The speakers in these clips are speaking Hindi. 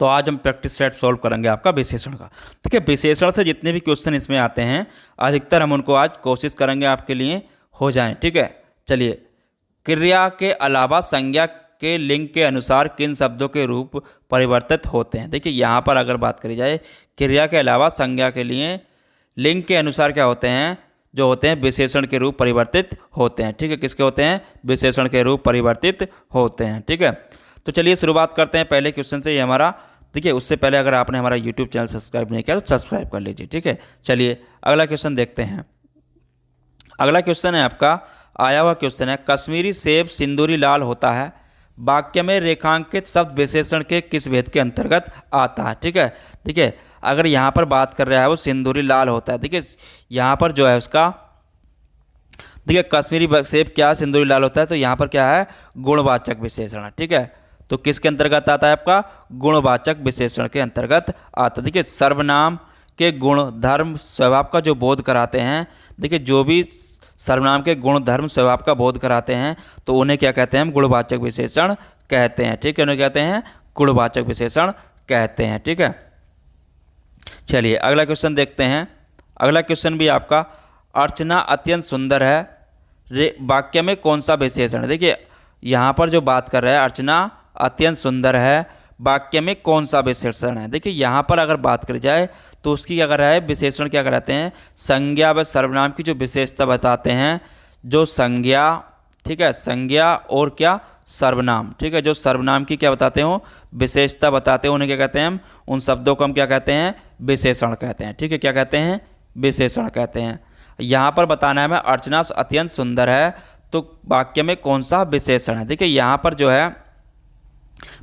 तो आज हम प्रैक्टिस सेट सॉल्व करेंगे आपका विशेषण का। ठीक है, विशेषण से जितने भी क्वेश्चन इसमें आते हैं अधिकतर हम उनको आज कोशिश करेंगे आपके लिए हो जाएं। ठीक है, चलिए। क्रिया के अलावा संज्ञा के लिंग के अनुसार किन शब्दों के रूप परिवर्तित होते हैं। देखिए यहाँ पर अगर बात करी जाए, क्रिया के अलावा संज्ञा के लिए लिंग के अनुसार क्या होते हैं, जो होते हैं विशेषण के रूप परिवर्तित होते हैं। ठीक है, किसके होते हैं, विशेषण के रूप परिवर्तित होते हैं। ठीक है, तो चलिए शुरुआत करते हैं पहले क्वेश्चन से। ये हमारा, देखिए उससे पहले अगर आपने हमारा यूट्यूब चैनल सब्सक्राइब नहीं किया तो सब्सक्राइब कर लीजिए। ठीक है, चलिए अगला क्वेश्चन देखते हैं। अगला क्वेश्चन है आपका, आया हुआ क्वेश्चन है, कश्मीरी सेब सिंदूरी लाल होता है, वाक्य में रेखांकित शब्द विशेषण के किस भेद के अंतर्गत आता है। ठीक है, देखिए अगर यहाँ पर बात कर रहा है वो सिंदूरी लाल होता है। देखिए यहाँ पर जो है उसका, देखिए कश्मीरी सेब क्या सिंदूरी लाल होता है, तो यहाँ पर क्या है, गुणवाचक विशेषण है। ठीक है, तो किसके अंतर्गत आता है आपका, गुणवाचक विशेषण के अंतर्गत आता है। देखिए सर्वनाम के गुण धर्म स्वभाव का जो बोध कराते हैं, देखिए जो भी सर्वनाम के गुण धर्म स्वभाव का बोध कराते हैं तो उन्हें क्या कहते हैं, हम गुणवाचक विशेषण कहते हैं। ठीक है, उन्हें कहते हैं गुणवाचक विशेषण कहते हैं। ठीक है, चलिए अगला क्वेश्चन देखते हैं। अगला क्वेश्चन भी आपका, अर्चना अत्यंत सुंदर है, वाक्य में कौन सा विशेषण है। देखिए यहाँ पर जो बात कर रहा है, अर्चना अत्यंत सुंदर है, वाक्य में कौन सा विशेषण है। देखिए यहाँ पर अगर बात करी जाए तो उसकी क्या कर रहा है, विशेषण क्या कराते हैं, संज्ञा व सर्वनाम की जो विशेषता बताते हैं, जो संज्ञा, ठीक है, संज्ञा और क्या, सर्वनाम। ठीक है, जो सर्वनाम की क्या बताते हो, विशेषता बताते हैं, उन्हें क्या कहते हैं, हम उन शब्दों को हम क्या कहते हैं, विशेषण कहते हैं। ठीक है, क्या कहते हैं, विशेषण कहते हैं। यहाँ पर बताना है हमें, अर्चना अत्यंत सुंदर है, तो वाक्य में कौन सा विशेषण है। देखिए यहाँ पर जो है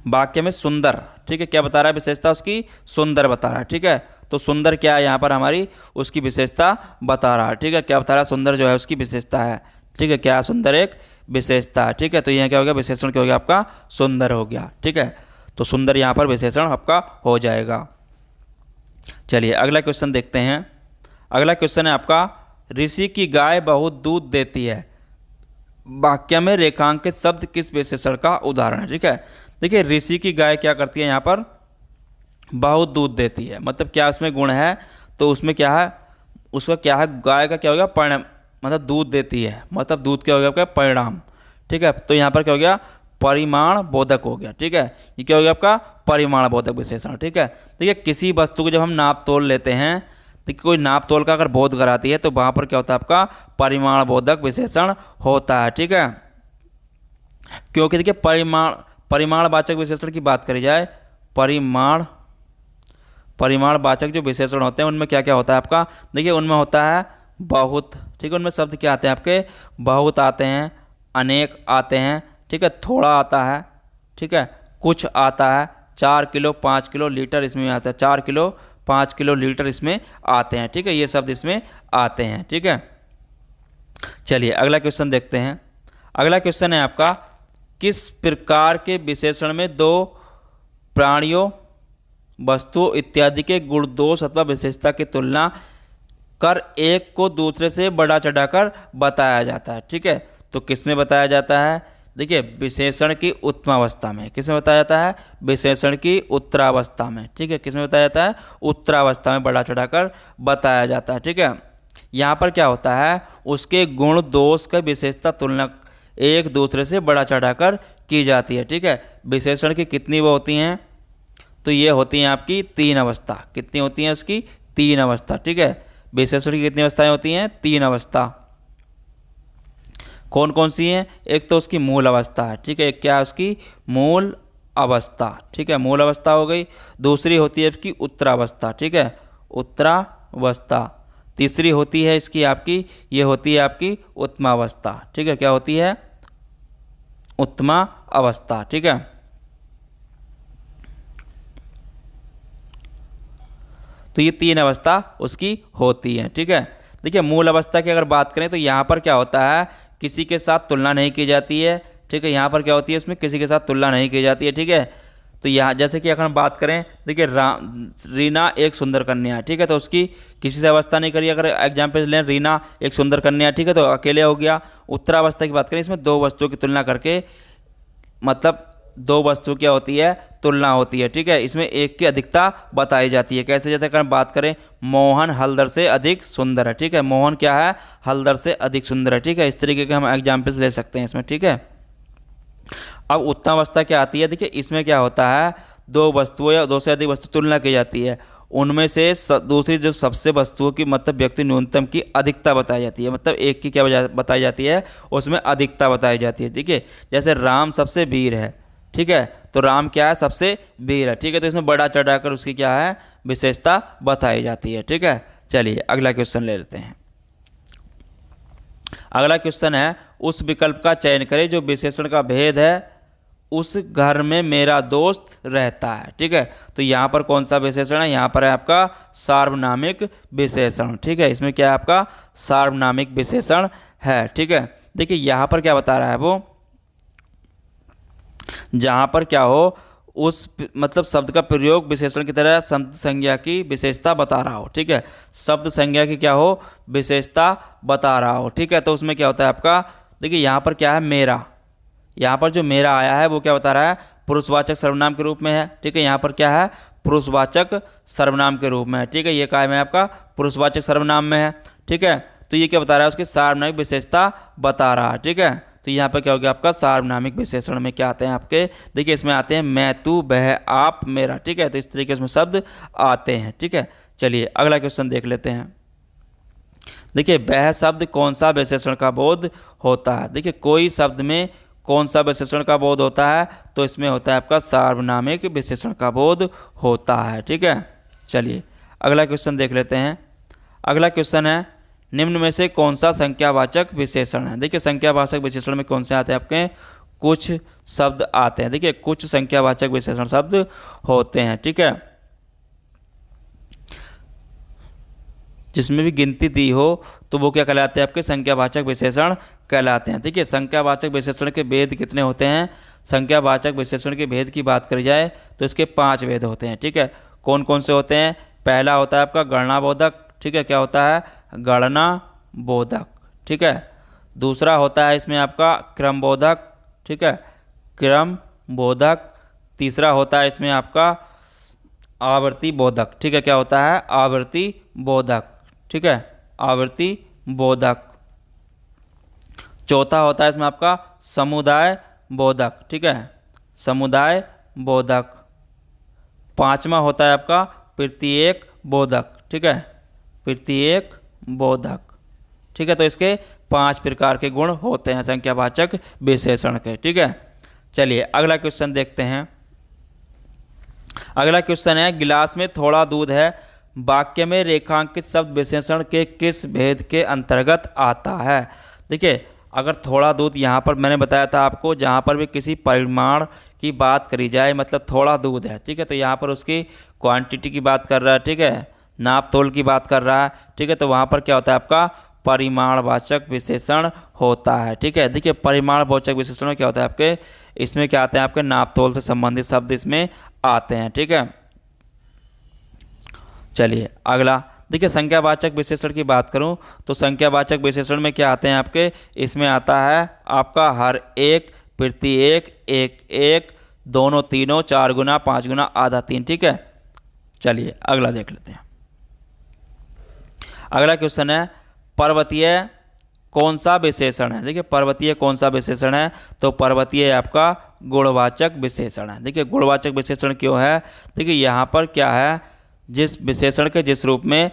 वाक्य में सुंदर, ठीक है, क्या बता रहा है, विशेषता उसकी सुंदर बता रहा है। ठीक है, तो सुंदर क्या है यहाँ पर हमारी, उसकी विशेषता बता रहा है। ठीक है, क्या बता रहा है, सुंदर जो है उसकी विशेषता है। ठीक है, क्या सुंदर एक विशेषता है। ठीक है, तो यहाँ क्या हो गया, विशेषण क्या हो गया आपका, सुंदर हो गया। ठीक है, तो सुंदर यहाँ पर विशेषण आपका हो जाएगा। चलिए अगला क्वेश्चन देखते हैं। अगला क्वेश्चन है आपका, ऋषि की गाय बहुत दूध देती है, वाक्य में रेखांकित शब्द किस विशेषण का उदाहरण है। ठीक है, देखिए ऋषि की गाय क्या करती है, यहाँ पर बहुत दूध देती है, मतलब क्या उसमें गुण है, तो उसमें क्या है, उसका क्या है, गाय का क्या हो गया, परिणाम, मतलब दूध देती है, मतलब दूध क्या हो गया आपका, परिणाम। ठीक है, तो यहाँ पर क्या हो गया, परिमाण बोधक हो गया। ठीक है, ये क्या हो गया आपका, परिमाण बोधक विशेषण। ठीक है, देखिए किसी वस्तु को जब हम नाप तोल लेते हैं, देखिए कोई नाप तोल का अगर बोध कराती है तो वहाँ पर क्या होता है आपका, परिमाण बोधक विशेषण होता है। ठीक है, क्योंकि देखिए परिमाणवाचक विशेषण की बात करी जाए, परिमाणवाचक जो विशेषण होते हैं उनमें क्या क्या होता है आपका, देखिए उनमें होता है बहुत। ठीक है, उनमें शब्द क्या आते हैं आपके, बहुत आते हैं, अनेक आते हैं। ठीक है, थोड़ा आता है। ठीक है, कुछ आता है, 4 किलो 5 किलो लीटर इसमें आता है, 4 किलो 5 किलो लीटर इसमें आते हैं। ठीक है, ये शब्द इसमें आते हैं। ठीक है, चलिए अगला क्वेश्चन देखते हैं। अगला क्वेश्चन है आपका, किस प्रकार के विशेषण में दो प्राणियों, वस्तुओं इत्यादि के गुण दोष अथवा विशेषता की तुलना कर एक को दूसरे से बढ़ा चढ़ाकर बताया जाता है। ठीक है, तो किस में बताया जाता है, देखिए विशेषण की उत्तमावस्था में। किस में बताया जाता है, विशेषण की उत्तरावस्था में। ठीक है, किस में बताया जाता है, उत्तरावस्था में बढ़ा चढ़ाकर बताया जाता है। ठीक है, यहाँ पर क्या होता है, उसके गुण दोष का विशेषता तुलना एक दूसरे से बढ़ा चढ़ाकर की जाती है। ठीक है, विशेषण की कितनी वो होती हैं, तो ये होती हैं आपकी 3 अवस्था। कितनी होती हैं उसकी, 3 अवस्था। ठीक है, विशेषण की कितनी अवस्थाएं होती हैं, 3 अवस्था। कौन कौन सी हैं, एक तो उसकी मूल अवस्था है। ठीक है, एक क्या है उसकी मूल अवस्था। ठीक है, मूल अवस्था हो गई। दूसरी होती है उसकी उत्तरावस्था। ठीक है, उत्तरावस्था। तीसरी होती है इसकी आपकी, ये होती है आपकी उत्तमावस्था। ठीक है, क्या होती है, उत्तमा अवस्था। ठीक है, तो ये 3 अवस्था उसकी होती है। ठीक है, देखिए मूल अवस्था की अगर बात करें तो यहाँ पर क्या होता है, किसी के साथ तुलना नहीं की जाती है। ठीक है, यहाँ पर क्या होती है, इसमें किसी के साथ तुलना नहीं की जाती है। ठीक है, तो यहाँ जैसे कि अगर हम बात करें, देखिए रीना एक सुंदर कन्या है। ठीक है, तो उसकी किसी से अवस्था नहीं करी। अगर एग्जाम्पल लें, रीना एक सुंदर कन्या है, ठीक है, तो अकेले हो गया। उत्तरावस्था की बात करें, इसमें 2 वस्तुओं की तुलना करके, मतलब दो वस्तु क्या होती है, तुलना होती है। ठीक है, इसमें एक की अधिकता बताई जाती है। कैसे, जैसे अगर बात करें मोहन हलदर से अधिक सुंदर है। ठीक है, मोहन क्या है, हलदर से अधिक सुंदर है। ठीक है, इस तरीके के हम एग्जाम्पल्स ले सकते हैं इसमें। ठीक है, अब उत्तम अवस्था क्या आती है, देखिए इसमें क्या होता है, दो वस्तुओं या दो से अधिक वस्तु तुलना की जाती है, उनमें से दूसरी जो सबसे वस्तुओं की मतलब व्यक्ति न्यूनतम की अधिकता बताई जाती है। मतलब एक की क्या बताई जाती है, उसमें अधिकता बताई जाती है। ठीक है, जैसे राम सबसे वीर है। ठीक है, तो राम क्या है, सबसे वीर है। ठीक है, तो इसमें बढ़ा चढ़ाकर उसकी क्या है, विशेषता बताई जाती है। ठीक है, चलिए अगला क्वेश्चन ले लेते हैं। अगला क्वेश्चन है, उस विकल्प का चयन करें जो विशेषण का भेद है उस घर में मेरा दोस्त रहता है। ठीक है, तो यहाँ पर कौन सा विशेषण है, यहाँ पर है आपका सार्वनामिक विशेषण। ठीक है, इसमें क्या है, आपका सार्वनामिक विशेषण है। ठीक है, देखिए यहाँ पर क्या बता रहा है वो, जहाँ पर क्या हो, उस मतलब शब्द का प्रयोग विशेषण की तरह शब्द संज्ञा की विशेषता बता रहा हो। ठीक है, शब्द संज्ञा की क्या हो, विशेषता बता रहा हो। ठीक है, तो उसमें क्या होता है आपका, देखिए यहाँ पर क्या है, मेरा, यहाँ पर जो मेरा आया है वो क्या बता रहा है, पुरुषवाचक सर्वनाम के रूप में है। ठीक है, यहाँ पर क्या है, पुरुषवाचक सर्वनाम के रूप में है। ठीक है, ये काय में आपका पुरुषवाचक सर्वनाम में है। ठीक है, तो ये क्या बता रहा है, उसकी सार्वनामिक विशेषता बता रहा है। ठीक है, तो यहाँ पर क्या हो गया आपका, सार्वनामिक विशेषण में क्या आते हैं आपके, देखिए इसमें आते हैं मैं, तू, वह, आप, मेरा। ठीक है, तो इस तरीके से शब्द आते हैं। ठीक है, चलिए अगला क्वेश्चन देख लेते हैं। देखिए वह शब्द कौन सा विशेषण का बोध होता है। देखिए कोई शब्द में कौन सा विशेषण का बोध होता है, तो इसमें होता है आपका सार्वनामिक विशेषण का बोध होता है। ठीक है, चलिए अगला क्वेश्चन देख लेते हैं। अगला क्वेश्चन है, निम्न में से कौन सा संख्यावाचक विशेषण है। देखिए संख्यावाचक विशेषण में कौन से आते हैं आपके, कुछ शब्द आते हैं। देखिए कुछ संख्यावाचक विशेषण शब्द होते हैं। ठीक है, जिसमें भी गिनती दी हो तो वो क्या कहलाते हैं, आपके संख्यावाचक विशेषण कहलाते हैं। ठीक है, संख्यावाचक विशेषण के भेद कितने होते हैं, संख्यावाचक विशेषण के भेद की बात करी जाए तो इसके 5 भेद होते हैं। ठीक है, कौन कौन से होते हैं, पहला होता है आपका गणनाबोधक। ठीक है, क्या होता है, गणनाबोधक। ठीक है, दूसरा होता है इसमें आपका क्रमबोधक। ठीक है, क्रमबोधक। तीसरा होता है इसमें आपका आवर्ती बोधक। ठीक है, क्या होता है, आवर्ती बोधक। ठीक है, आवर्ती बोधक। चौथा होता है इसमें आपका समुदाय बोधक। ठीक है, समुदाय बोधक। पांचवा होता है आपका प्रत्येक बोधक। ठीक है, प्रत्येक बोधक। ठीक है, तो इसके 5 प्रकार के गुण होते हैं संख्यावाचक विशेषण के। ठीक है, चलिए अगला क्वेश्चन देखते हैं। अगला क्वेश्चन है, गिलास में थोड़ा दूध है, वाक्य में रेखांकित शब्द विशेषण के किस भेद के अंतर्गत आता है। देखिए अगर थोड़ा दूध, यहाँ पर मैंने बताया था आपको, जहाँ पर भी किसी परिमाण की बात करी जाए, मतलब थोड़ा दूध है। ठीक है, तो यहाँ पर उसकी क्वांटिटी की बात कर रहा है। ठीक है, नाप तोल की बात कर रहा है। ठीक है, तो वहाँ पर क्या होता है आपका परिमाणवाचक विशेषण होता है। ठीक है, देखिए परिमाणवाचक विशेषण में क्या होता है आपके, इसमें क्या आते हैं आपके नाप तोल से संबंधित शब्द इसमें आते हैं। ठीक है, चलिए अगला देखिए, संख्यावाचक विशेषण की बात करूं तो संख्यावाचक विशेषण में क्या आते हैं आपके, इसमें आता है आपका हर एक, प्रत्येक, एक एक, दोनों, तीनों, 4 गुना, 5 गुना, आधा, 3। ठीक है, चलिए अगला देख लेते हैं। अगला क्वेश्चन है, पर्वतीय कौन सा विशेषण है। देखिए पर्वतीय कौन सा विशेषण है, तो पर्वतीय आपका गुणवाचक विशेषण है। देखिए गुणवाचक विशेषण क्यों है, देखिए यहाँ पर क्या है, जिस विशेषण के जिस रूप में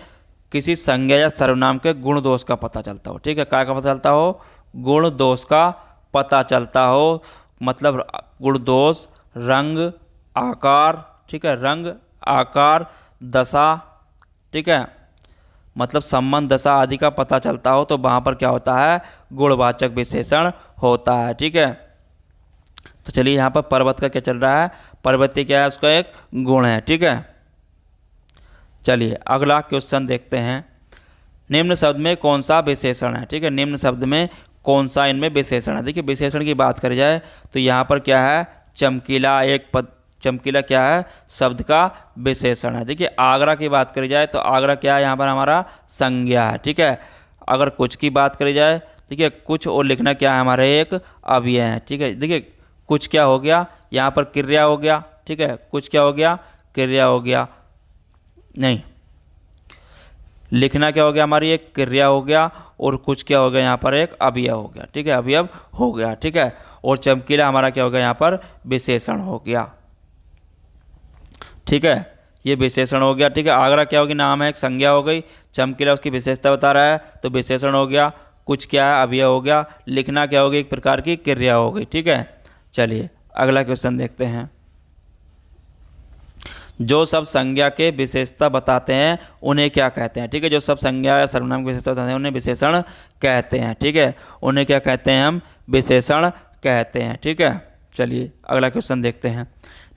किसी संज्ञा या सर्वनाम के गुण दोष का पता चलता हो। ठीक है, क्या का पता चलता हो, गुण दोष का पता चलता हो, मतलब गुण दोष, रंग, आकार। ठीक है, रंग, आकार, दशा। ठीक है, मतलब संबंध, दशा आदि का पता चलता हो, तो वहाँ पर क्या होता है, गुणवाचक विशेषण होता है। ठीक है, तो चलिए यहाँ पर पर्वत का क्या चल रहा है, पर्वतीय क्या है, उसका एक गुण है। ठीक है, चलिए अगला क्वेश्चन देखते हैं। निम्न शब्द में कौन सा विशेषण है। ठीक है, निम्न शब्द में कौन सा इनमें विशेषण है। देखिए विशेषण की बात करी जाए तो यहाँ पर क्या है, चमकीला एक पद, चमकीला क्या है, शब्द का विशेषण है। देखिए आगरा की बात करी जाए तो आगरा क्या है, यहाँ पर हमारा संज्ञा है। ठीक है, अगर कुछ की बात करी जाए, ठीक है, कुछ और लिखना क्या है, हमारे एक अव्यय है। ठीक है, देखिए कुछ क्या हो गया, यहाँ पर क्रिया हो गया, ठीक है, कुछ क्या हो गया, क्रिया हो गया, नहीं, लिखना क्या हो गया, हमारी एक क्रिया हो गया, और कुछ क्या हो गया, यहाँ पर एक अवयव हो गया, ठीक है, अवयव हो गया, ठीक है, और चमकीला हमारा क्या हो गया, यहाँ पर विशेषण हो गया, ठीक है, ये विशेषण हो गया, ठीक है। आगरा क्या होगी, नाम है, एक संज्ञा हो गई, चमकीला उसकी विशेषता बता रहा है तो विशेषण हो गया, कुछ क्या है, अवयव हो गया, लिखना क्या होगी, एक प्रकार की क्रिया हो गई, ठीक है। चलिए अगला क्वेश्चन देखते हैं। जो सब संज्ञा के विशेषता बताते हैं उन्हें क्या कहते हैं, ठीक है, जो सब संज्ञा या सर्वनाम की विशेषता बताते हैं उन्हें विशेषण कहते हैं, ठीक है, उन्हें क्या कहते हैं, हम विशेषण कहते हैं, ठीक है। चलिए अगला क्वेश्चन देखते हैं।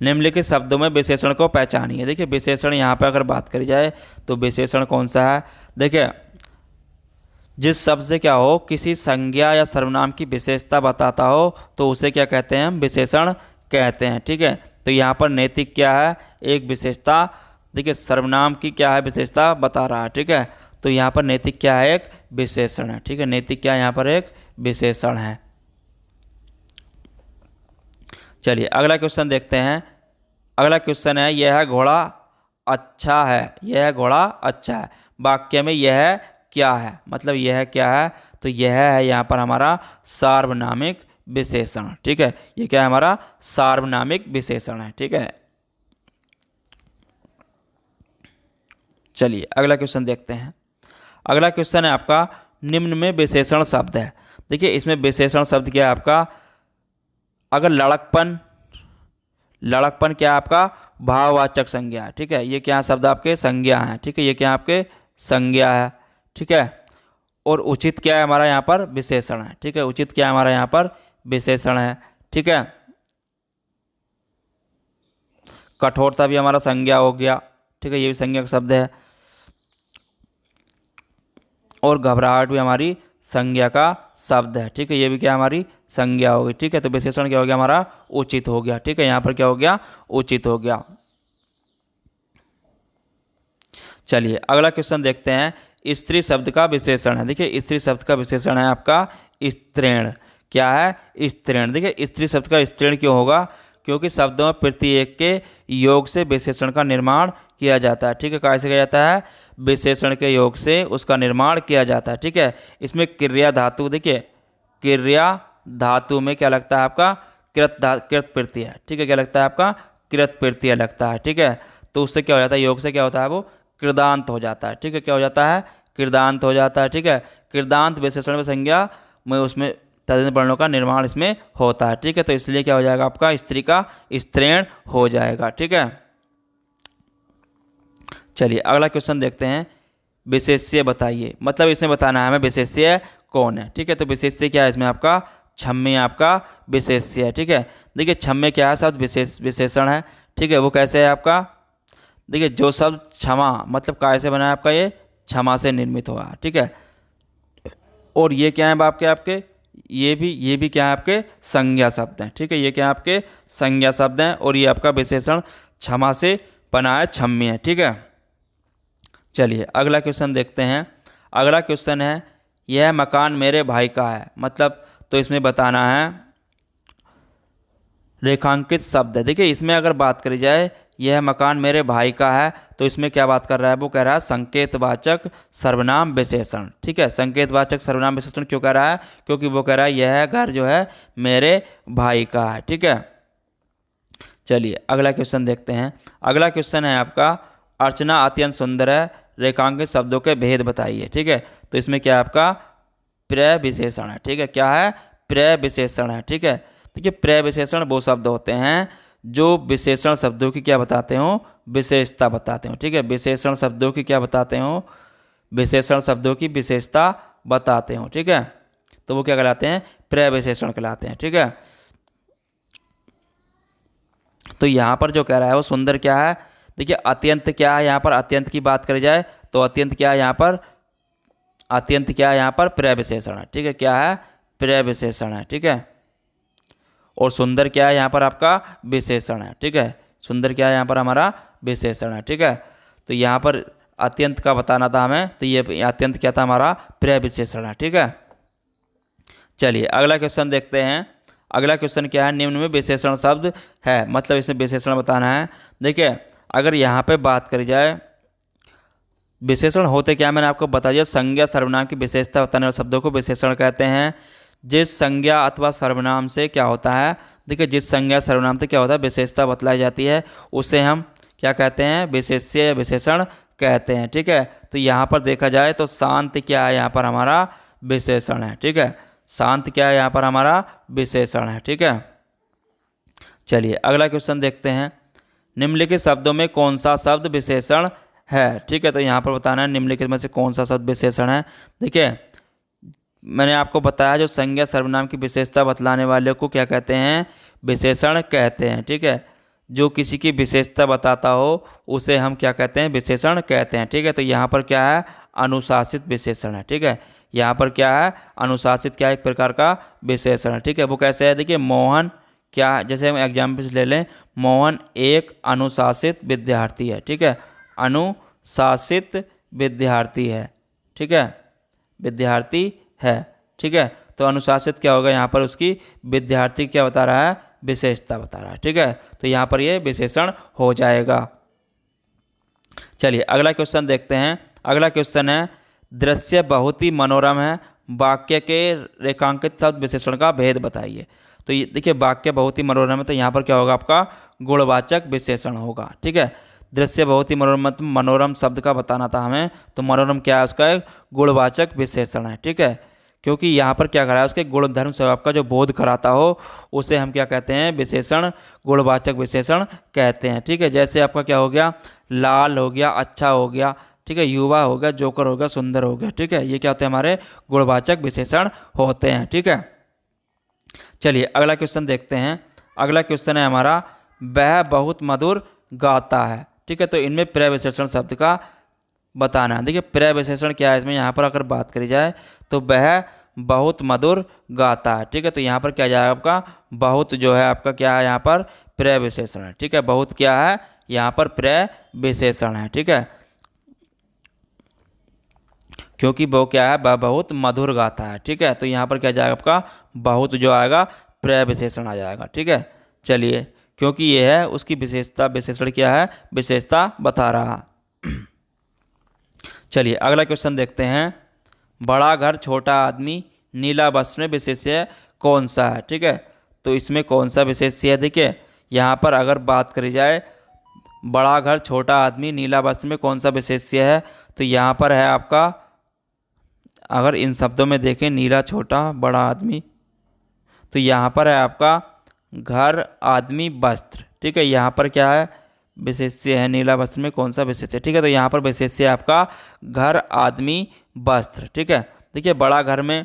निम्नलिखित शब्दों में विशेषण को पहचानिए। देखिए विशेषण यहाँ पर अगर बात करी जाए तो विशेषण कौन सा है, देखिए जिस शब्द से क्या हो, किसी संज्ञा या सर्वनाम की विशेषता बताता हो तो उसे क्या कहते हैं, हम विशेषण कहते हैं, ठीक है। तो यहाँ पर नैतिक क्या है, एक विशेषता, देखिए सर्वनाम की क्या है, विशेषता बता रहा है, ठीक है, तो यहाँ पर नैतिक क्या है, एक विशेषण है, ठीक है, नैतिक क्या है, यहाँ पर एक विशेषण है। चलिए अगला क्वेश्चन देखते हैं। अगला क्वेश्चन है, यह घोड़ा अच्छा है, यह घोड़ा अच्छा है, वाक्य में यह क्या है, मतलब यह क्या है, तो यह है यहाँ पर हमारा सार्वनामिक विशेषण, ठीक है, ये क्या है, हमारा सार्वनामिक विशेषण है, ठीक है। चलिए अगला क्वेश्चन देखते हैं। अगला क्वेश्चन है आपका, निम्न में विशेषण शब्द है। देखिए इसमें विशेषण शब्द क्या है आपका, अगर लड़कपन, लड़कपन क्या है आपका, भाववाचक संज्ञा है, ठीक है, ये क्या शब्द आपके संज्ञा है, ठीक है, ये क्या आपके संज्ञा है, ठीक है, और उचित क्या है हमारा यहाँ पर विशेषण है, ठीक है, उचित क्या है हमारा यहाँ पर विशेषण है, ठीक है। कठोरता भी हमारा संज्ञा हो गया, ठीक है, ये भी संज्ञा का शब्द है, और घबराहट भी हमारी संज्ञा का शब्द है, ठीक है, ये भी क्या हमारी संज्ञा हो गई, ठीक है। तो विशेषण क्या हो गया हमारा, उचित हो गया, ठीक है, यहाँ पर क्या हो गया, उचित हो गया। चलिए अगला क्वेश्चन देखते हैं। स्त्री शब्द का विशेषण है। देखिए स्त्री शब्द का विशेषण है आपका स्त्रीण, क्या है, स्त्रीण। देखिए स्त्री शब्द का स्त्रीण क्यों होगा, क्योंकि शब्दों में प्रत्येक के योग से विशेषण का निर्माण किया जाता है, ठीक है, कैसे किया जाता है, विशेषण के योग से उसका निर्माण किया जाता है, ठीक है। इसमें क्रिया धातु, देखिए क्रिया धातु में क्या लगता है आपका, कृत प्रत्यय, ठीक है, क्या लगता है आपका, कृत प्रत्यय लगता है, ठीक है। तो उससे क्या हो जाता है, योग से क्या होता है, वो कृदांत हो जाता है, ठीक है, क्या हो जाता है, कृदांत हो जाता है, ठीक है। कृदांत विशेषण में संज्ञा में उसमें तद्धित वर्णों का निर्माण इसमें होता है, ठीक है। तो इसलिए क्या हो जाएगा आपका, स्त्री का स्त्रीण हो जाएगा, ठीक है। चलिए अगला क्वेश्चन देखते हैं। विशेष्य बताइए, मतलब इसमें बताना है हमें विशेष्य कौन है, ठीक है। तो विशेष्य क्या है, इसमें आपका छम्मे आपका विशेष्य है, ठीक है। देखिए छम्मे क्या है, शब्द विशेषण है, ठीक है, वो कैसे है आपका, देखिए जो शब्द क्षमा, मतलब काय से बना है आपका, ये क्षमा से निर्मित हुआ, ठीक है। और ये क्या है आपके आपके ये भी क्या है, आपके संज्ञा शब्द हैं, ठीक है, ये क्या है आपके संज्ञा शब्द हैं, और ये आपका विशेषण क्षमा से बना है, छम्मी है, ठीक है। चलिए अगला क्वेश्चन देखते हैं। अगला क्वेश्चन है, यह मकान मेरे भाई का है, मतलब तो इसमें बताना है रेखांकित शब्द है। देखिए इसमें अगर बात करी जाए, यह मकान मेरे भाई का है, तो इसमें क्या बात कर रहा है, वो कह रहा है संकेतवाचक सर्वनाम विशेषण, ठीक है। संकेतवाचक सर्वनाम विशेषण क्यों कह रहा है, क्योंकि वो कह रहा है यह घर जो है मेरे भाई का है, ठीक है। चलिए अगला क्वेश्चन देखते हैं। अगला क्वेश्चन है आपका, अर्चना अत्यंत सुंदर है, रेखांकित शब्दों के भेद बताइए, ठीक है। तो इसमें क्या है आपका प्रय विशेषण है, ठीक है, क्या है, प्रय विशेषण है, ठीक है। देखिए प्रय विशेषण वो शब्द होते हैं जो विशेषण शब्दों की क्या बताते हो, विशेषता बताते हो, ठीक है। विशेषण शब्दों की क्या बताते हो, विशेषण शब्दों की विशेषता बताते हो, ठीक है। तो वो क्या कहलाते हैं, प्रय विशेषण कहलाते हैं, ठीक है। तो यहाँ पर जो कह रहा है वो सुंदर क्या है, देखिए अत्यंत क्या है, यहाँ पर अत्यंत की बात करी जाए तो अत्यंत क्या है, यहाँ पर अत्यंत क्या है, यहाँ पर प्रय विशेषण है, ठीक है, क्या है, प्रय विशेषण है, ठीक है। और सुंदर क्या है, यहाँ पर आपका विशेषण है, ठीक है, सुंदर क्या है, यहाँ पर हमारा विशेषण है, ठीक है। तो यहाँ पर अत्यंत का बताना था हमें, तो ये अत्यंत क्या था, हमारा प्रय विशेषण है, ठीक है। चलिए अगला क्वेश्चन देखते हैं। अगला क्वेश्चन क्या है, निम्न में विशेषण शब्द है, मतलब इसमें विशेषण बताना है। देखिए अगर यहाँ पे बात करी जाए विशेषण होते क्या, मैंने आपको बता दिया, संज्ञा सर्वनाम की विशेषता बताने वाले शब्दों को विशेषण कहते हैं। जिस संज्ञा अथवा सर्वनाम से क्या होता है, देखिए जिस संज्ञा सर्वनाम से क्या होता है विशेषता बतलाई जाती है, उसे हम क्या कहते हैं, विशेष्य या विशेषण कहते हैं। ठीक है, तो यहाँ पर देखा जाए तो शांत क्या है, यहाँ पर हमारा विशेषण है। ठीक है, शांत क्या है, यहाँ पर हमारा विशेषण है। ठीक है, चलिए अगला क्वेश्चन देखते हैं, निम्नलिखित शब्दों में कौन सा शब्द विशेषण है। ठीक है, तो यहाँ पर बताना है निम्नलिखित में से कौन सा शब्द विशेषण है। देखिए मैंने आपको बताया जो संज्ञा सर्वनाम की विशेषता बतलाने वाले को क्या कहते हैं, विशेषण कहते हैं। ठीक है, जो किसी की विशेषता बताता हो उसे हम क्या कहते हैं, विशेषण कहते हैं। ठीक है, तो यहाँ पर क्या है, अनुशासित विशेषण है। ठीक है, यहाँ पर क्या है, अनुशासित क्या है, एक प्रकार का विशेषण है। ठीक है, वो कैसे है, देखिए मोहन क्या, जैसे हम एग्जाम्पल ले लें, मोहन एक अनुशासित विद्यार्थी है। ठीक है, अनुशासित विद्यार्थी है। ठीक है, विद्यार्थी है। ठीक है, तो अनुशासित क्या होगा, यहाँ पर उसकी विद्यार्थी क्या बता रहा है, विशेषता बता रहा है। ठीक है, तो यहाँ पर ये विशेषण हो जाएगा। चलिए अगला क्वेश्चन देखते हैं। अगला क्वेश्चन है, दृश्य बहुत ही मनोरम है, वाक्य के रेखांकित शब्द विशेषण का भेद बताइए। तो ये देखिए वाक्य बहुत ही मनोरम है, तो यहाँ पर क्या होगा, आपका गुणवाचक विशेषण होगा। ठीक है, दृश्य बहुत ही मनोरम, मतलब मनोरम शब्द का बताना था हमें, तो मनोरम क्या है, उसका एक गुणवाचक विशेषण है। ठीक है, क्योंकि यहाँ पर क्या करा है, उसके गुण धर्म स्वभाव का जो बोध कराता हो उसे हम क्या कहते हैं, विशेषण, गुणवाचक विशेषण कहते हैं। ठीक है, जैसे आपका क्या हो गया, लाल हो गया, अच्छा हो गया। ठीक है, युवा हो गया, जोकर हो गया, सुंदर हो गया। ठीक है, ये क्या होते हैं, हमारे गुणवाचक विशेषण होते हैं। ठीक है, चलिए अगला क्वेश्चन देखते हैं। अगला क्वेश्चन है हमारा, वह बहुत मधुर गाता है। ठीक है, तो इनमें प्रविशेषण शब्द का बताना है। देखिए प्रविशेषण क्या है इसमें, यहाँ पर अगर बात करी जाए तो वह बहुत मधुर गाता है। ठीक है, तो यहाँ पर क्या जाएगा, आपका बहुत जो है आपका क्या है, यहाँ पर प्रविशेषण है। ठीक है, बहुत क्या है, यहाँ पर प्रविशेषण है। ठीक है, क्योंकि वो क्या है, वह बहुत मधुर गाता है। ठीक है, तो यहाँ पर क्या जाएगा, आपका बहुत जो आएगा प्रविशेषण आ जाएगा। ठीक है, चलिए क्योंकि ये है उसकी विशेषता, विशेषण क्या है, विशेषता बता रहा। चलिए अगला क्वेश्चन देखते हैं, बड़ा घर छोटा आदमी नीला वस्त्र में विशेष्य कौन सा है। ठीक है, तो इसमें कौन सा विशेष्य है, देखिए यहाँ पर अगर बात करी जाए बड़ा घर छोटा आदमी नीला वस्त्र में कौन सा विशेष्य है, तो यहाँ पर है आपका, अगर इन शब्दों में देखें नीला छोटा बड़ा आदमी, तो यहाँ पर है आपका घर आदमी वस्त्र। ठीक है, यहाँ पर क्या है, विशेष्य है, नीला वस्त्र में कौन सा विशेष्य। ठीक है, तो यहाँ पर विशेष्य है आपका घर आदमी वस्त्र। ठीक है, देखिए बड़ा घर में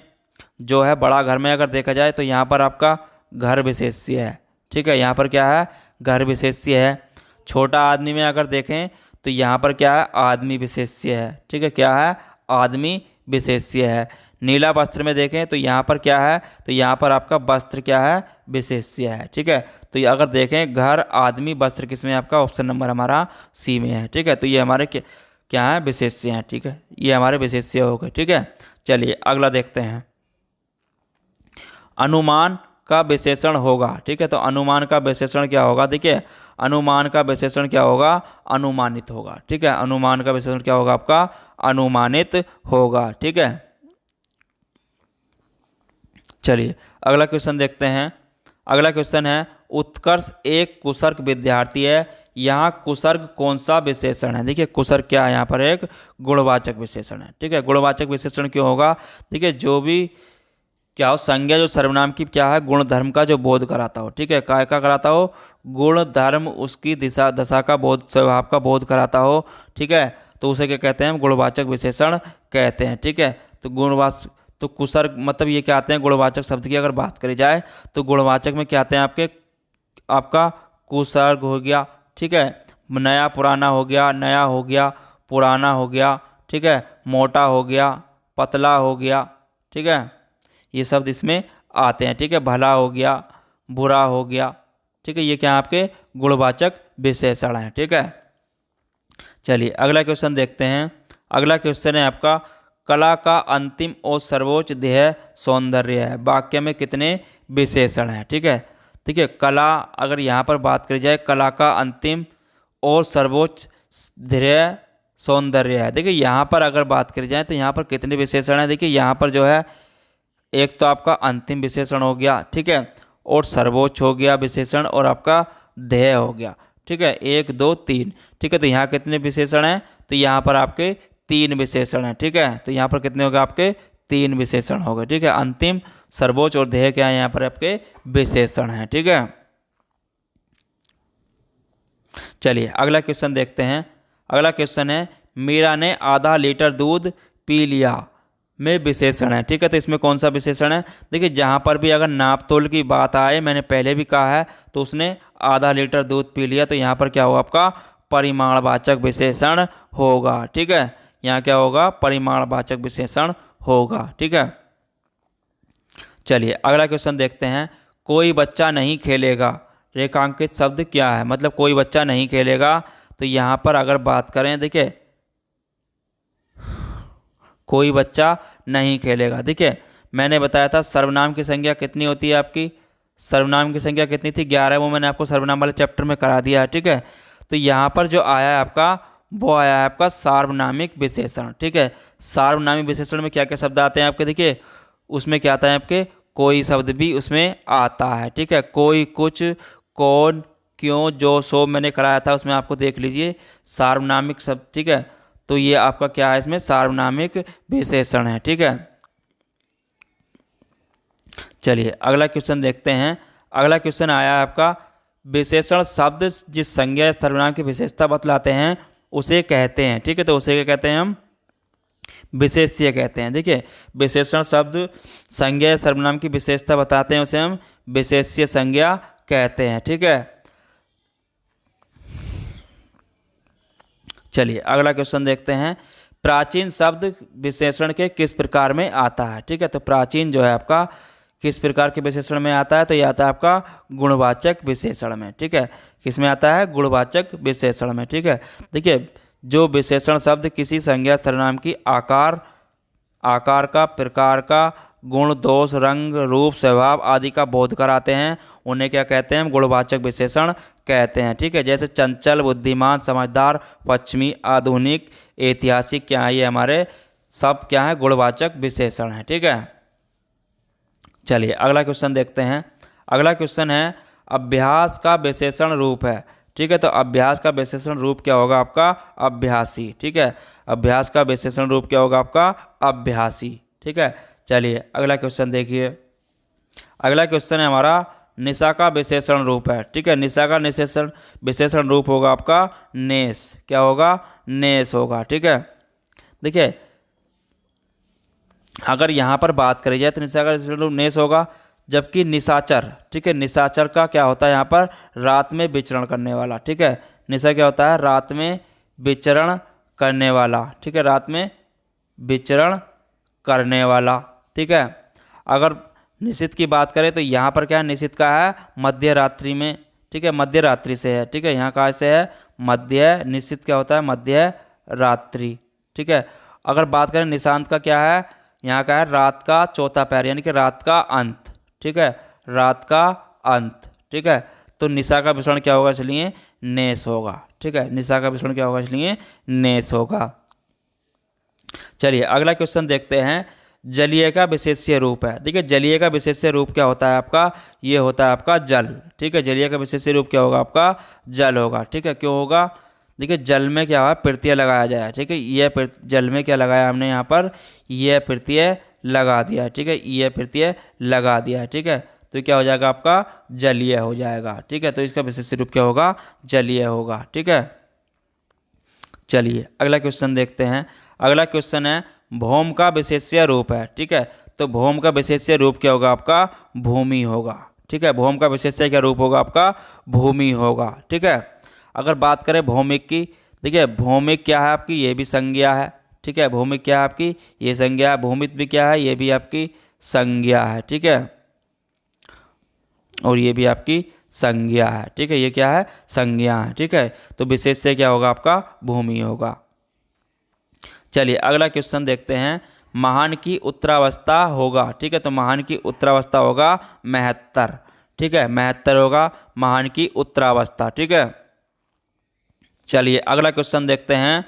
जो है, बड़ा घर में अगर देखा जाए तो यहाँ पर आपका घर विशेष्य है। ठीक है, यहाँ पर क्या है, घर विशेष्य है। छोटा आदमी में अगर देखें तो यहाँ पर क्या है, आदमी विशेष्य है। ठीक है, क्या है, आदमी विशेष्य है। नीला वस्त्र में देखें तो यहाँ पर क्या है, तो यहाँ पर आपका वस्त्र क्या है, विशेष्य है। ठीक है, तो ये अगर देखें घर आदमी वस्त्र किस में, आपका ऑप्शन नंबर हमारा सी में है। ठीक है, तो ये हमारे क्या है, विशेष्य हैं। ठीक है, ये हमारे विशेष्य हो गए। ठीक है, चलिए अगला देखते हैं, अनुमान का विशेषण होगा। ठीक है, तो अनुमान का विशेषण क्या होगा, देखिए अनुमान का विशेषण क्या होगा, अनुमानित होगा। ठीक है, अनुमान का विशेषण क्या होगा, आपका अनुमानित होगा। ठीक है, चलिए अगला क्वेश्चन देखते हैं। अगला क्वेश्चन है, उत्कर्ष एक कुसर्ग विद्यार्थी है, यहाँ कुसर्ग कौन सा विशेषण है। देखिए कुसर्ग क्या है, यहाँ पर एक गुणवाचक विशेषण है। ठीक है, गुणवाचक विशेषण क्यों होगा, देखिए जो भी क्या हो, संज्ञा जो सर्वनाम की क्या है, गुण धर्म का जो बोध कराता हो। ठीक है, काय का कराता हो, गुण धर्म उसकी दिशा दशा का बोध, स्वभाव का बोध कराता हो। ठीक है, तो उसे क्या कहते हैं, गुणवाचक विशेषण कहते हैं। ठीक है, तो गुणवाच तो कुसर्ग मतलब ये क्या आते हैं, गुणवाचक शब्द की अगर बात करी जाए तो गुणवाचक में क्या आते हैं, आपका कुसर्ग हो गया। ठीक है, नया पुराना हो गया, नया हो गया, पुराना हो गया। ठीक है, मोटा हो गया, पतला हो गया। ठीक है, ये शब्द इसमें आते हैं। ठीक है, भला हो गया, बुरा हो गया। ठीक है, ये क्या आपके गुणवाचक विशेषण हैं। ठीक है, चलिए अगला क्वेश्चन देखते हैं। अगला क्वेश्चन है आपका, कला का अंतिम और सर्वोच्च ध्येय सौंदर्य है। वाक्य में कितने विशेषण हैं? ठीक है, देखिए कला, अगर यहाँ पर बात करी जाए, कला का अंतिम और सर्वोच्च ध्येय सौंदर्य है। देखिए यहाँ पर अगर बात करी जाए तो यहाँ पर कितने विशेषण हैं? देखिए यहाँ पर जो है एक तो आपका अंतिम विशेषण हो गया, ठीक है, और सर्वोच्च हो गया विशेषण, और आपका ध्येय हो गया। ठीक है, 1 2 3। ठीक है, तो यहाँ कितने विशेषण हैं? तो यहाँ पर आपके 3 विशेषण हैं। ठीक है, तो यहाँ पर कितने हो गए? आपके 3 विशेषण हो गए। ठीक है, अंतिम, सर्वोच्च और ध्येय क्या है? यहाँ पर आपके विशेषण हैं। ठीक है, चलिए अगला क्वेश्चन देखते हैं। अगला क्वेश्चन है, मीरा ने आधा लीटर दूध पी लिया में विशेषण है। ठीक है, तो इसमें कौन सा विशेषण है? देखिए जहाँ पर भी अगर नाप तोल की बात आए, मैंने पहले भी कहा है, तो उसने आधा लीटर दूध पी लिया, तो यहाँ पर क्या होगा? आपका परिमाणवाचक विशेषण होगा। ठीक है, यहाँ क्या होगा? परिमाणवाचक विशेषण होगा। ठीक है, चलिए अगला क्वेश्चन देखते हैं। कोई बच्चा नहीं खेलेगा, रेखांकित शब्द क्या है? मतलब कोई बच्चा नहीं खेलेगा, तो यहाँ पर अगर बात करें, देखिए कोई बच्चा नहीं खेलेगा। देखिए मैंने बताया था सर्वनाम की संज्ञा कितनी होती है आपकी? सर्वनाम की संख्या कितनी थी? 11। वो मैंने आपको सर्वनाम वाले चैप्टर में करा दिया है। ठीक है, तो यहाँ पर जो आया है आपका, वो आया है आपका सार्वनामिक विशेषण। ठीक है, सार्वनामिक विशेषण में क्या क्या शब्द आते हैं आपके? देखिए उसमें क्या आता है आपके? कोई शब्द भी उसमें आता है। ठीक है, कोई, कुछ, कौन, क्यों, जो, सो मैंने कराया था, उसमें आपको देख लीजिए सार्वनामिक शब्द। ठीक है, तो ये आपका क्या है? इसमें सार्वनामिक विशेषण है। ठीक है, चलिए अगला क्वेश्चन देखते हैं। अगला क्वेश्चन आया है आपका, विशेषण शब्द जिस संज्ञा या सर्वनाम की विशेषता बतलाते हैं उसे कहते हैं। ठीक है, तो उसे क्या कहते हैं? हम विशेष्य कहते हैं। देखिए विशेषण शब्द संज्ञा या सर्वनाम की विशेषता बताते हैं, उसे हम विशेष्य संज्ञा कहते हैं। ठीक है, चलिए अगला क्वेश्चन देखते हैं। प्राचीन शब्द विशेषण के किस प्रकार में आता है? ठीक है, तो प्राचीन जो है आपका किस प्रकार के विशेषण में आता है? तो ये आता है आपका गुणवाचक विशेषण में। ठीक है, किस में आता है? गुणवाचक विशेषण में। ठीक है, देखिए जो विशेषण शब्द किसी संज्ञा सर्वनाम की आकार का, प्रकार का, गुण, दोष, रंग, रूप, स्वभाव आदि का बोध कराते हैं, उन्हें क्या कहते हैं? हम गुणवाचक विशेषण कहते हैं। ठीक है, जैसे चंचल, बुद्धिमान, समझदार, पश्चिमी, आधुनिक, ऐतिहासिक, क्या है? ये हमारे सब क्या है? गुणवाचक विशेषण है। ठीक है, चलिए अगला क्वेश्चन देखते हैं। अगला क्वेश्चन है, अभ्यास का विशेषण रूप है। ठीक है, तो अभ्यास का विशेषण रूप क्या होगा? आपका अभ्यासी। ठीक है, अभ्यास का विशेषण रूप क्या होगा? आपका अभ्यासी। ठीक है, चलिए अगला क्वेश्चन देखिए। अगला क्वेश्चन है हमारा, निशा का विशेषण रूप है। ठीक है, निशा का विशेषण रूप होगा आपका नेस। क्या होगा? नेस होगा। ठीक है, देखिए अगर यहाँ पर बात करी जाए तो निशा का विशेषण रूप नेस होगा, जबकि निशाचर, ठीक है, निशाचर का क्या होता है? यहाँ पर रात में विचरण करने वाला। ठीक है, निशा क्या होता है? रात में विचरण करने वाला। ठीक है, रात में विचरण करने वाला। ठीक है, अगर निशित की बात करें तो यहाँ पर क्या है? निशित का है मध्य रात्रि में। ठीक है, मध्य रात्रि से है। ठीक है, यहाँ कहाँ से है? मध्य। निशित क्या होता है? मध्य रात्रि। ठीक है, अगर बात करें निशांत का, क्या है? यहाँ का है रात का चौथा पहर, यानी कि रात का अंत। ठीक है, रात का अंत। ठीक है, तो निशा का विशेषण क्या होगा? इसलिए नेस होगा। ठीक है, निशा का विशेषण क्या होगा? इसलिए नेस होगा। चलिए अगला क्वेश्चन देखते हैं। जलीय का विशेष्य रूप है। देखिए जलीय का विशेष्य रूप क्या होता है आपका? ये होता है आपका जल। ठीक है, जलीय का विशेष्य रूप क्या होगा? आपका जल होगा। ठीक है, क्यों होगा? देखिए जल में क्या हुआ? प्रत्यय लगाया जाए। ठीक है, यह जल में क्या लगाया हमने? यहाँ पर यह प्रत्यय लगा दिया। ठीक है, यह प्रत्यय लगा दिया। ठीक है, तो क्या हो जाएगा? आपका जलीय हो जाएगा। ठीक है, तो इसका विशेष्य रूप क्या होगा? जलीय होगा। ठीक है, चलिए अगला क्वेश्चन देखते हैं। अगला क्वेश्चन है, भौम का विशेष्य रूप है। ठीक है, तो भौम का विशेष्य रूप क्या होगा? आपका भूमि होगा। ठीक है, भौम का विशेष्य क्या रूप होगा? आपका भूमि होगा। ठीक है, अगर बात करें भौमिक की, देखिए भौमिक क्या है आपकी? ये भी संज्ञा है। ठीक है, भौमिक क्या है आपकी? ये संज्ञा है। भूमित भी क्या है? ये भी आपकी संज्ञा है। ठीक है, और ये भी आपकी संज्ञा है। ठीक है, ये क्या है? संज्ञा है। ठीक है, तो विशेष्य क्या होगा? आपका भूमि होगा। चलिए अगला क्वेश्चन देखते हैं। महान की उत्तरावस्था होगा, ठीक है, तो महान की उत्तरावस्था होगा 72, ठीक है, 72 होगा महान की उत्तरावस्था, ठीक है। चलिए अगला क्वेश्चन देखते हैं।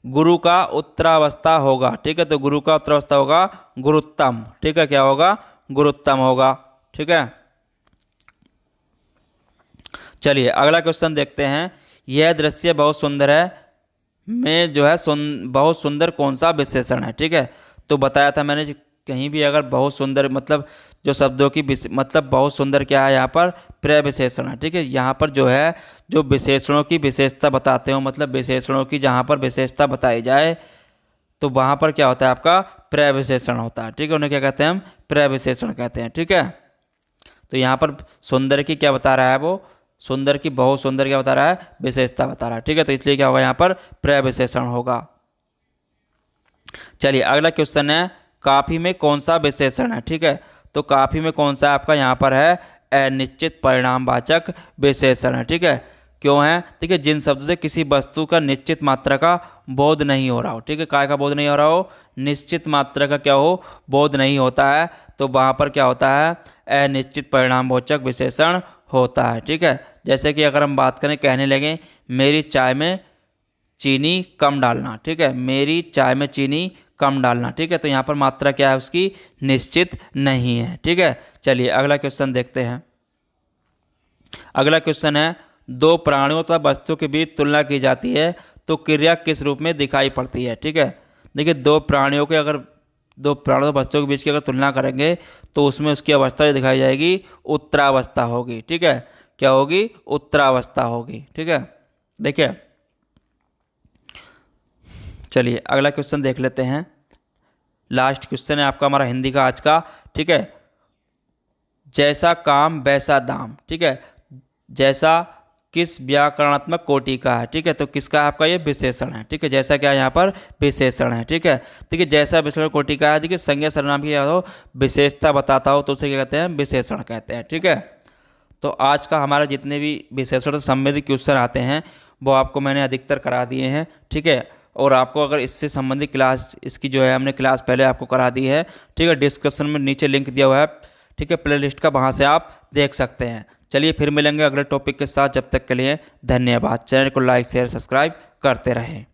गुरु का उत्तरावस्था होगा, ठीक है, तो गुरु का उत्तरावस्था होगा गुरुत्तम, ठीक है, क्या होगा, गुरुत्तम होगा, ठीक है। चलिए अगला क्वेश्चन देखते हैं। यह दृश्य बहुत सुंदर है में जो है बहुत सुंदर कौन सा विशेषण है, ठीक है। तो बताया था मैंने कहीं भी अगर बहुत सुंदर मतलब जो शब्दों की मतलब बहुत सुंदर क्या है, यहाँ पर प्रय विशेषण है, ठीक है। यहाँ पर जो है जो विशेषणों की विशेषता बताते हो, मतलब विशेषणों की जहाँ पर विशेषता बताई जाए तो वहाँ पर क्या होता है, आपका प्रय विशेषण होता है, ठीक है। उन्हें क्या कहते हैं, हम प्रय विशेषण कहते हैं, ठीक है। तो यहाँ पर सुंदर की क्या बता रहा है, वो सुंदर की बहुत सुंदर क्या बता रहा है, विशेषता बता रहा है, ठीक है। तो इसलिए क्या होगा, यहाँ पर प्रय विशेषण होगा। चलिए अगला क्वेश्चन है। काफी में कौन सा विशेषण है, ठीक है, तो काफी में कौन सा आपका यहाँ पर है, अनिश्चित परिणामवाचक विशेषण है, ठीक है। क्यों है, ठीक है, जिन शब्दों से किसी वस्तु का निश्चित मात्रा का बोध नहीं हो रहा हो, ठीक है, काय का बोध नहीं हो रहा हो, निश्चित मात्रा का क्या हो, बोध नहीं होता है, तो वहाँ पर क्या होता है, अनिश्चित परिणामवाचक विशेषण होता है, ठीक है। जैसे कि अगर हम बात करें, कहने लगे मेरी चाय में चीनी कम डालना, ठीक है, मेरी चाय में चीनी कम डालना, ठीक है, तो यहाँ पर मात्रा क्या है उसकी, निश्चित नहीं है, ठीक है। चलिए अगला क्वेश्चन देखते हैं। अगला क्वेश्चन है। दो प्राणियों तथा वस्तुओं के बीच तुलना की जाती है तो क्रिया किस रूप में दिखाई पड़ती है, ठीक है। देखिए दो प्राणियों वस्तुओं के बीच की अगर तुलना करेंगे तो उसमें उसकी अवस्था जो दिखाई जाएगी उत्तरावस्था होगी, ठीक है, क्या होगी, उत्तरावस्था होगी, ठीक है। देखिए चलिए अगला क्वेश्चन देख लेते हैं। लास्ट क्वेश्चन है आपका हमारा हिंदी का आज का, ठीक है। जैसा काम वैसा दाम, ठीक है, जैसा किस व्याकरणात्मक कोटि का है, ठीक है, तो किसका आपका ये विशेषण है, ठीक है, जैसा क्या यहाँ पर विशेषण है, ठीक है। देखिए जैसा विशेषण कोटि का है, देखिए संज्ञा सर्वनाम की हो विशेषता बताता हो तो उसे क्या कहते हैं, विशेषण कहते हैं, ठीक है। तो आज का हमारा जितने भी विशेषण से संबंधित क्वेश्चन आते हैं वो आपको मैंने अधिकतर करा दिए हैं, ठीक है। और आपको अगर इससे संबंधित क्लास इसकी जो है हमने क्लास पहले आपको करा दी है, ठीक है, डिस्क्रिप्शन में नीचे लिंक दिया हुआ है, ठीक है, प्लेलिस्ट का, वहाँ से आप देख सकते हैं। चलिए फिर मिलेंगे अगले टॉपिक के साथ, जब तक के लिए धन्यवाद। चैनल को लाइक शेयर सब्सक्राइब करते रहें।